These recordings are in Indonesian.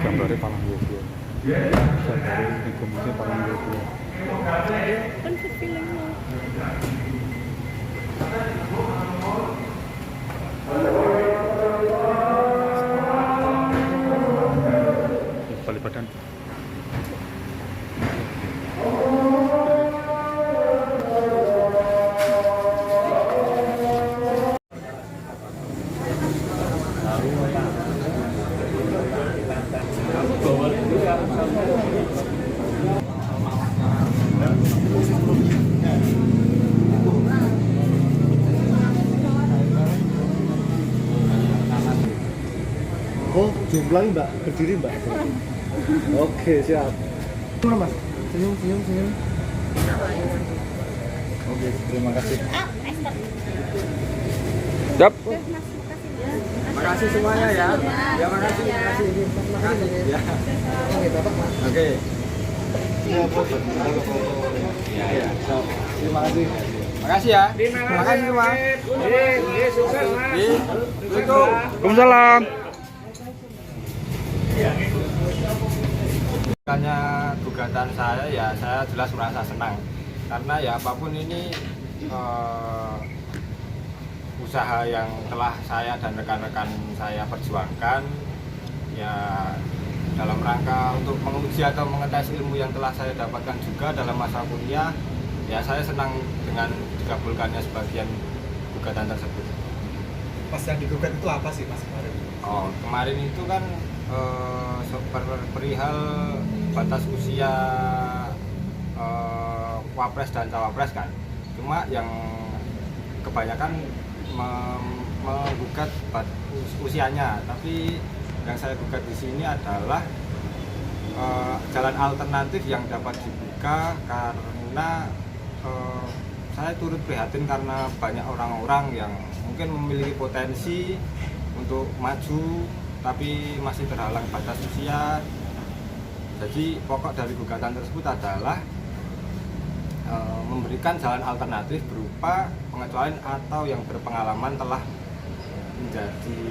Gambarnya Palang Yogo. Gambarnya Ekonomi Palang Yogo. Kan feelingnya. Balik badan. Oh, jumlahnya Mbak, berdiri Mbak. Oke, siap. Mana Mas? Senyum, senyum, senyum. Oke, terima kasih. Yap. Makasih semuanya ya. Ya, makasih, makasih. Makasih. Ya. Oke, Bapak, Mas. Oke. Siap, Bos. Ya, ya. Terima kasih. Makasih ya. Terima kasih semua. Sukses, Mas. Assalamualaikum. Waalaikumsalam. Makanya gugatan saya ya saya jelas merasa senang karena ya apapun ini usaha yang telah saya dan rekan-rekan saya perjuangkan ya dalam rangka untuk menguji atau mengetes ilmu yang telah saya dapatkan juga dalam masa kuliah ya saya senang dengan dikabulkannya sebagian gugatan tersebut. Pas yang digugat itu apa sih Mas kemarin? Oh, kemarin itu kan perihal batas usia wapres dan cawapres kan. Cuma yang kebanyakan menggugat usianya, tapi yang saya gugat di sini adalah jalan alternatif yang dapat dibuka karena saya turut prihatin karena banyak orang-orang yang mungkin memiliki potensi untuk maju tapi masih terhalang batas usia. Jadi pokok dari gugatan tersebut adalah memberikan jalan alternatif berupa pengecualian atau yang berpengalaman telah menjadi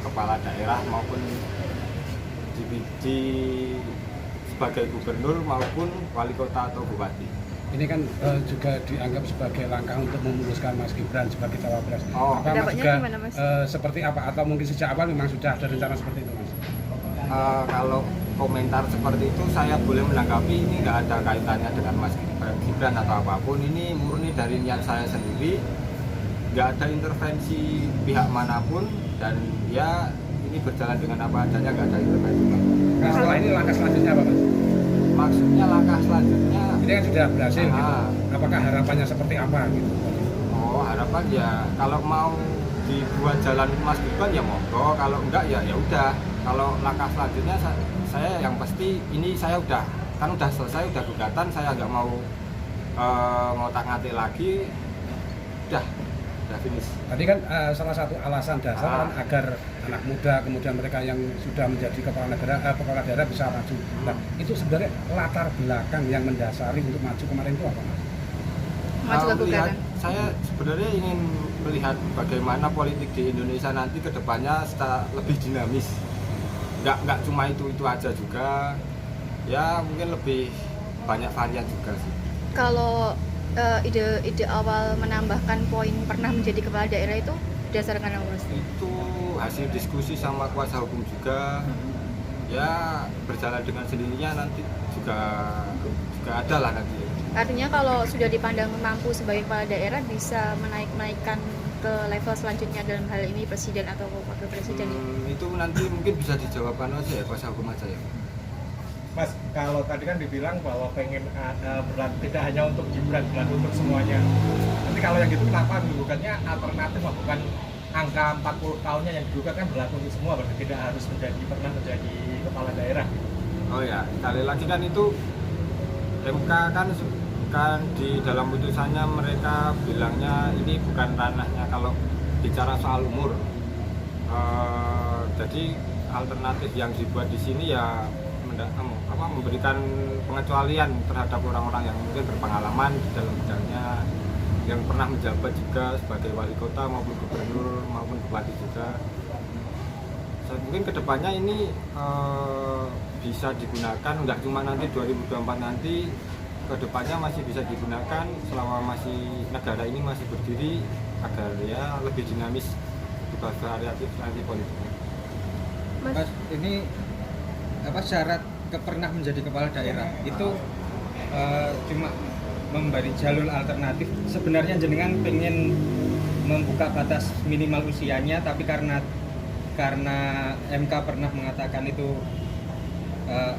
kepala daerah maupun di sebagai gubernur maupun wali kota atau bupati. Ini kan juga dianggap sebagai langkah untuk memuluskan Mas Gibran sebagai cawapres. Oh. Apa Mas juga gimana, Mas? seperti apa atau mungkin sejak awal memang sudah ada rencana seperti itu Mas? Kalau komentar seperti itu saya boleh menanggapi ini nggak ada kaitannya dengan Mas Gibran atau apapun. Ini murni dari niat saya sendiri, nggak ada intervensi pihak manapun dan ya ini berjalan dengan apa adanya, nggak ada intervensi. Nah setelah ini langkah selanjutnya apa Mas? Maksudnya langkah selanjutnya Ini kan sudah berhasil gitu. Apakah harapannya seperti apa gitu? oh harapan ya kalau mau dibuat jalan Mas Gibran ya monggo, kalau enggak ya udah. Kalau langkah selanjutnya saya yang pasti ini saya udah selesai, udah gugatan, saya nggak mau ngotak-ngatik lagi, udah finish. Tadi kan salah satu alasan dasar kan agar anak muda kemudian mereka yang sudah menjadi kepala daerah bisa maju. Nah itu sebenarnya latar belakang yang mendasari untuk maju kemarin itu apa Mas? Maju ke gugatan. Saya sebenarnya ingin melihat bagaimana politik di Indonesia nanti ke depannya lebih dinamis. Nggak cuma itu aja juga, ya mungkin lebih banyak varian juga sih. Kalau ide awal menambahkan poin pernah menjadi kepala daerah itu berdasarkan apa Mas? Itu hasil diskusi sama kuasa hukum juga, ya berjalan dengan sendirinya nanti juga ada lah nanti. Artinya kalau sudah dipandang mampu sebagai kepala daerah bisa menaikkan ke level selanjutnya dalam hal ini presiden atau wakil presiden Itu nanti mungkin bisa dijawabkan aja ya kuasa hukum aja ya. Mas, kalau tadi kan dibilang bahwa pengen berlaku tidak hanya untuk Gibran, berlaku untuk semuanya. Nanti kalau yang gitu kenapa digugatnya alternatif, bukan angka 40 tahunnya yang digugat kan berlaku untuk semua, berarti tidak harus pernah menjadi kepala daerah. Oh ya, sekali lagi kan itu MK kan kan di dalam putusannya mereka bilangnya ini bukan ranahnya kalau bicara soal umur. Jadi alternatif yang dibuat di sini ya memberikan pengecualian terhadap orang-orang yang mungkin berpengalaman di dalam bidangnya, yang pernah menjabat juga sebagai wali kota maupun gubernur maupun bupati juga. Mungkin kedepannya ini bisa digunakan nggak cuma nanti 2024 nanti, kedepannya masih bisa digunakan selama masih negara ini masih berdiri agar ya lebih dinamis, lebih variatif nanti politiknya. Mas, ini apa syarat pernah menjadi kepala daerah itu cuma memberi jalur alternatif. Sebenarnya jenengan pengen membuka batas minimal usianya, tapi karena MK pernah mengatakan itu,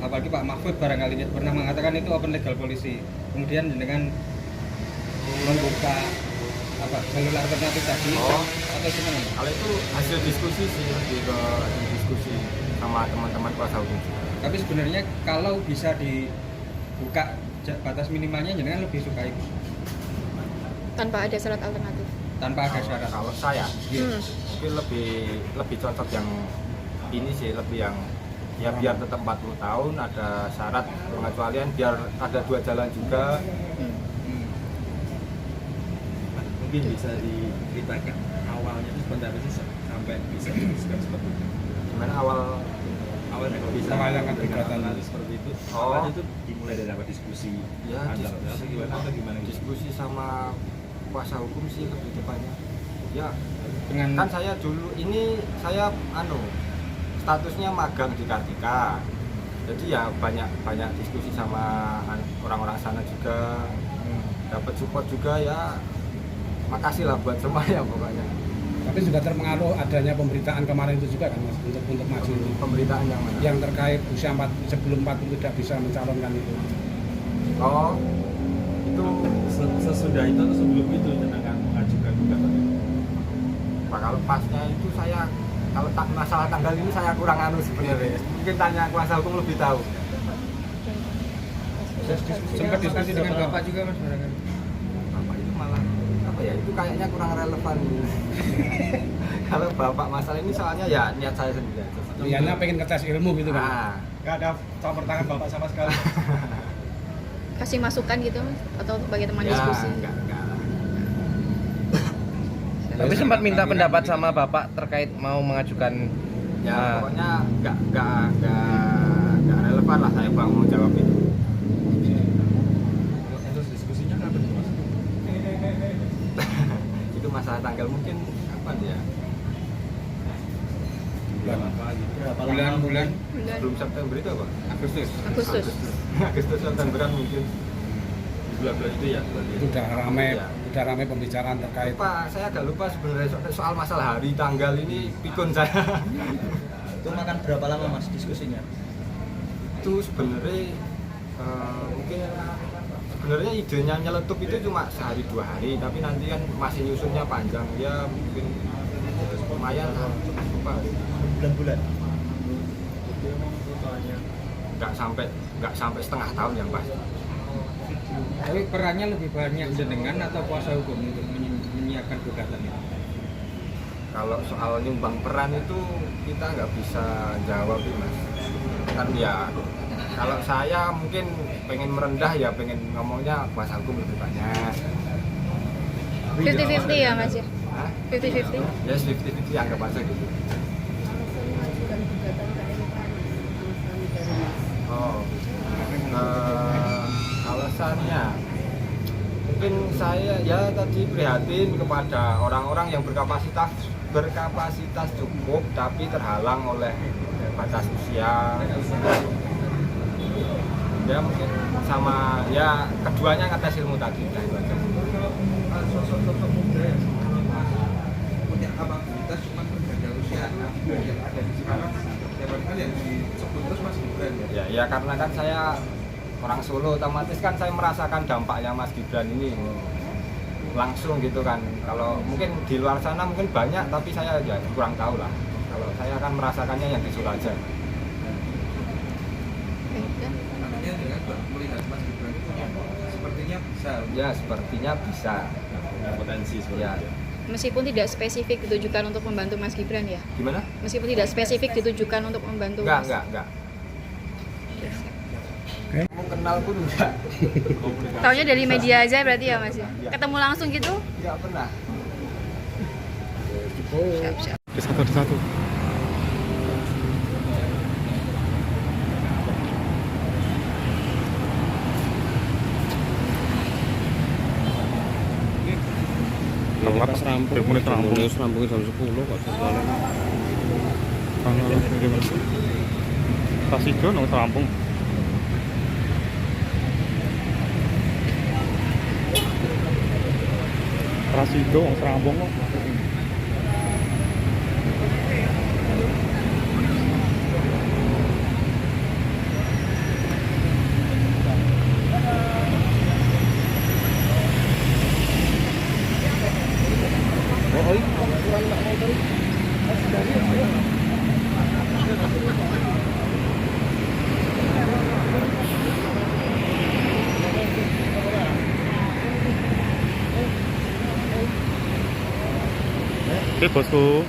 apalagi Pak Mahfud barangkali pernah mengatakan itu open legal policy, kemudian jenengan membuka apa jalur alternatif tadi atau gimana? Kalau itu hasil diskusi sih, lebih ke diskusi sama teman-teman kuasa hukum. Tapi sebenarnya kalau bisa dibuka batas minimalnya, jenengan lebih suka itu Tanpa ada syarat alternatif. tanpa ada syarat. Kalau saya mungkin lebih cocok yang ini sih, lebih yang ya biar tetap 40 tahun, ada syarat pengecualian, biar ada dua jalan juga. Mungkin bisa diceritakan awalnya itu sebentar sih sampai bisa disebut seperti itu. Gimana awalnya Kok bisa Awalnya kan dengan gugatan. alternatif seperti itu? Oh. Awalnya itu dimulai dari apa, diskusi Ya, antar diskusi. atau gimana gitu? Diskusi sama kuasa hukum sih lebih tepatnya. Ya, Dengan kan saya dulu ini saya statusnya magang di Kartika. Jadi ya banyak diskusi sama orang-orang sana juga. Dapat support juga ya. Makasih lah buat semuanya pokoknya. Tapi juga terpengaruh adanya pemberitaan kemarin itu juga kan Mas, untuk maju ini. Pemberitaan yang mana? Yang terkait usia sebelum 40 tidak bisa mencalonkan itu. Oh, itu Sesudah itu atau sebelum itu jenengan mengajukan gugatan itu? Pak, kalau pasnya itu saya kalau masalah tanggal ini saya kurang sebenarnya. Mungkin tanya kuasa hukum lebih tahu. sempat diskusi dengan Bapak juga Mas barangkali. Bapak itu malah apa ya, itu kayaknya kurang relevan. Kalau Bapak masalah ini soalnya ya niat saya sendiri aja. Niatnya pengen ngetes ilmu gitu kan. Ah, Nggak ada campur tangan Bapak sama sekali. Kasih masukan gitu Mas, atau sebagai teman ya, diskusi. enggak. Tapi sempat minta pendapat sama Bapak terkait mau mengajukan Ya pokoknya enggak relevan lah saya mau jawab itu. Terus diskusinya kapan itu Mas? Itu masalah tanggal mungkin kapan ya? Bulan apa gitu? Bulan-bulan Bulan Sebelum September itu apa? Agustus. Agustus. Agustus Septemberan mungkin. Bulan-bulan itu ya berarti. Itu Iya. udah ramai pembicaraan terkait. Lupa, saya agak lupa sebenarnya soal masalah hari tanggal ini pikun saya. Itu makan berapa lama Mas diskusinya? Itu sebenarnya mungkin sebenarnya idenya nyeletup itu cuma sehari 2 hari, tapi nanti kan masih nyusunnya panjang ya, mungkin lumayan lah, lupa. Bulan-bulan. Nggak sampai setengah tahun yang pasti. Tapi perannya lebih banyak jenengan atau kuasa hukum untuk menyiapkan gugatan itu? Kalau soal nyumbang peran itu kita nggak bisa jawab sih Mas. Kan ya kalau saya mungkin pengen merendah ya, pengen ngomongnya kuasa hukum lebih banyak. 50-50 ya Mas ya? Hah? 50-50? Ya 50-50 anggap aja gitu. Oh, alasannya mungkin saya ya tadi prihatin kepada orang-orang yang berkapasitas cukup tapi terhalang oleh batas usia. Ya mungkin sama ya keduanya ngetes ilmu tadi. Nah, itu aja. Sosok-sosok muda yang punya kapabilitas cuma berbeda usia yang ada di sekarang, ya barangkali yang disebut terus Mas Gibran ya. Ya karena kan saya orang Solo, otomatis kan saya merasakan dampaknya Mas Gibran ini langsung gitu kan. Kalau mungkin di luar sana mungkin banyak, tapi saya ya kurang tahu lah. Kalau saya kan merasakannya yang di Solo aja. Artinya dengan melihat Mas Gibran itu sepertinya bisa bisa. Ya sepertinya bisa. Punya potensi seperti Ya. itu. Meskipun tidak spesifik ditujukan untuk membantu Mas Gibran ya? Gimana? Meskipun tidak spesifik ditujukan untuk membantu Mas. Enggak. Mau kenal pun enggak. Taunya dari media aja berarti ya Mas ya? Ketemu langsung gitu? Enggak pernah. Siap. Di satu. Telat, menit rampung jam 10 kok jadwalnya. Kasih John nggak rampung. Rasido nggak rampung kok. Oke bosku.